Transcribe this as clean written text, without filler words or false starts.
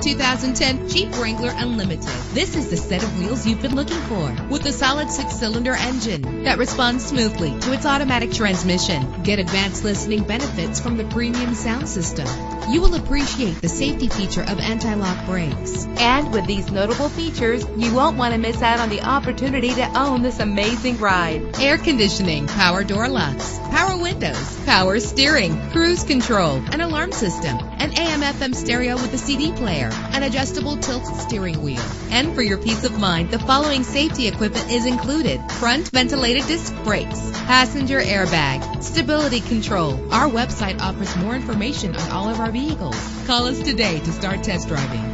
2010 Jeep Wrangler Unlimited. This is the set of wheels you've been looking for, with a solid 6-cylinder engine that responds smoothly to its automatic transmission. Get advanced listening benefits from the premium sound system. You will appreciate the safety feature of anti-lock brakes. And with these notable features, you won't want to miss out on the opportunity to own this amazing ride. Air conditioning, power door locks, power windows, power steering, cruise control, an alarm system, an AM/FM stereo with a CD player, an adjustable tilt steering wheel. And for your peace of mind, the following safety equipment is included: front ventilated disc brakes, passenger airbag, stability control. Our website offers more information on all of our vehicles. Call us today to start test driving.